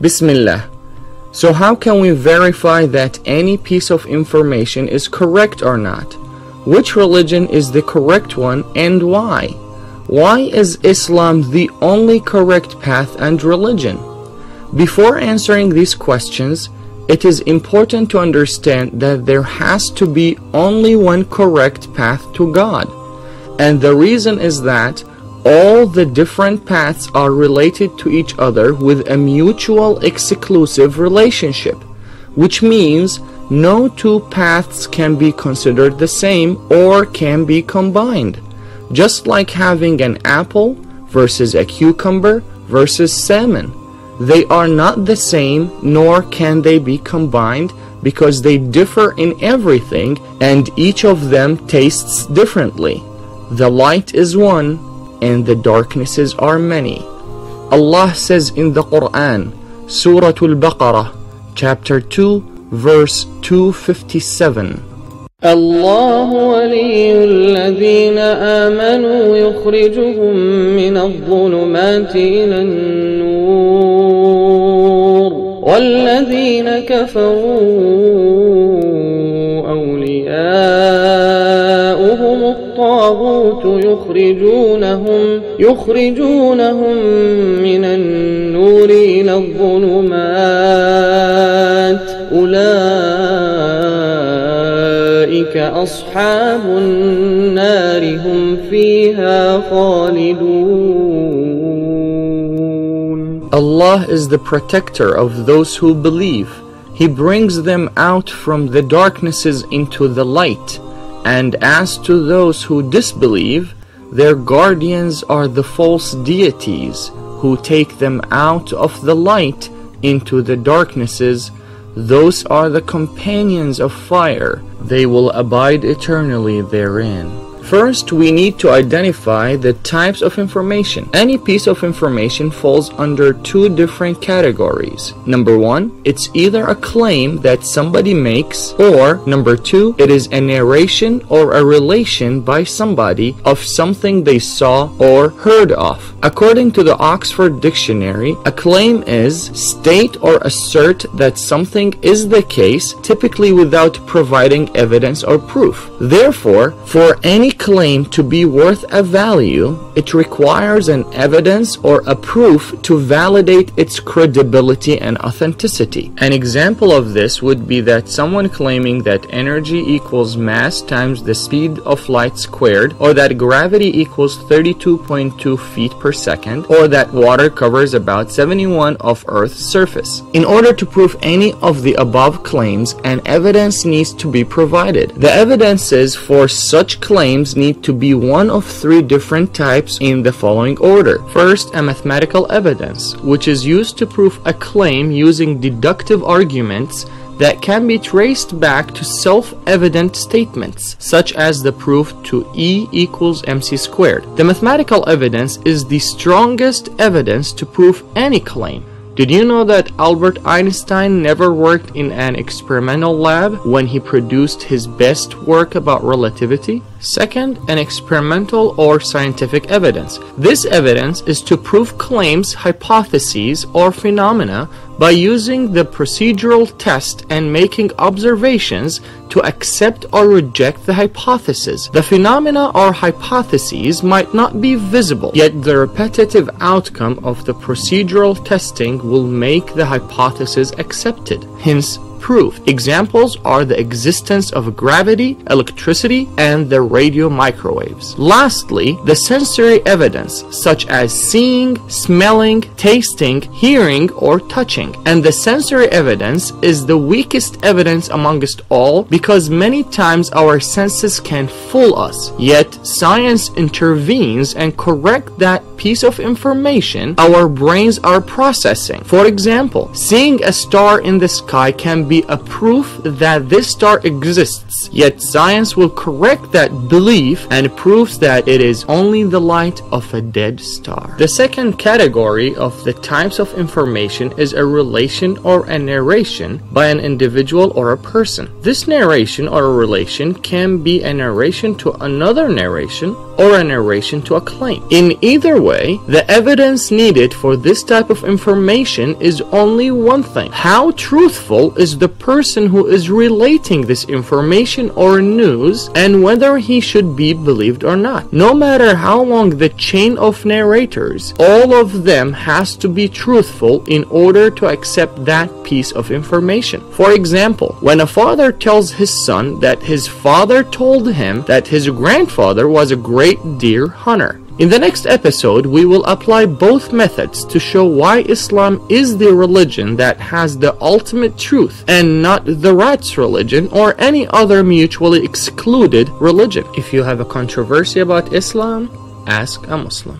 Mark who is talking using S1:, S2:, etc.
S1: Bismillah. So how can we verify that any piece of information is correct or not? Which religion is the correct one and why? Why is Islam the only correct path and religion? Before answering these questions, it is important to understand that there has to be only one correct path to God. And the reason is that all the different paths are related to each other with a mutual exclusive relationship, which means no two paths can be considered the same or can be combined. Just like having an apple versus a cucumber versus salmon. They are not the same, nor can they be combined because they differ in everything and each of them tastes differently. The light is one and the darknesses are many. Allah says in the Quran, Surah Al-Baqarah, chapter 2, verse 257.
S2: الله ولي الذين آمنوا يخرجهم من الظلمات إلى النور والذين كفروا أولياؤهم الطاغوت يخرجونهم من النور إلى الظلمات أولئك أصحاب النار هم فيها خالدون.
S1: Allah is the protector of those who believe. He brings them out from the darknesses into the light. And as to those who disbelieve, their guardians are the false deities who take them out of the light into the darknesses. Those are the companions of fire. They will abide eternally therein. First, we need to identify the types of information. Any piece of information falls under two different categories. Number one, it's either a claim that somebody makes, or number two, it is a narration or a relation by somebody of something they saw or heard of. According to the Oxford Dictionary, a claim is state or assert that something is the case, typically without providing evidence or proof. Therefore, for any claim to be worth a value, it requires an evidence or a proof to validate its credibility and authenticity. An example of this would be that someone claiming that energy equals mass times the speed of light squared, or that gravity equals 32.2 feet per second, or that water covers about 71% of Earth's surface. In order to prove any of the above claims, an evidence needs to be provided. The evidences for such claims need to be one of three different types in the following order. First, a mathematical evidence, which is used to prove a claim using deductive arguments that can be traced back to self-evident statements, such as the proof to E equals mc squared. The mathematical evidence is the strongest evidence to prove any claim. Did you know that Albert Einstein never worked in an experimental lab when he produced his best work about relativity? Second, an experimental or scientific evidence. This evidence is to prove claims, hypotheses, or phenomena by using the procedural test and making observations to accept or reject the hypothesis. The phenomena or hypotheses might not be visible, yet the repetitive outcome of the procedural testing will make the hypothesis accepted, hence proof. Examples are the existence of gravity, electricity, and the radio microwaves. Lastly, the sensory evidence, such as seeing, smelling, tasting, hearing, or touching. And the sensory evidence is the weakest evidence amongst all because many times our senses can fool us. Yet science intervenes and corrects that piece of information our brains are processing. For example, seeing a star in the sky can be a proof that this star exists, yet science will correct that belief and proves that it is only the light of a dead star. The second category of the types of information is a relation or a narration by an individual or a person. This narration or a relation can be a narration to another narration, or a narration to a claim. In either way, the evidence needed for this type of information is only one thing: how truthful is the person who is relating this information or news, and whether he should be believed or not. No matter how long the chain of narrators, all of them has to be truthful in order to accept that piece of information. For example, when a father tells his son that his father told him that his grandfather was a great deer hunter. In the next episode, we will apply both methods to show why Islam is the religion that has the ultimate truth and not the rat's religion or any other mutually excluded religion. If you have a controversy about Islam, ask a Muslim.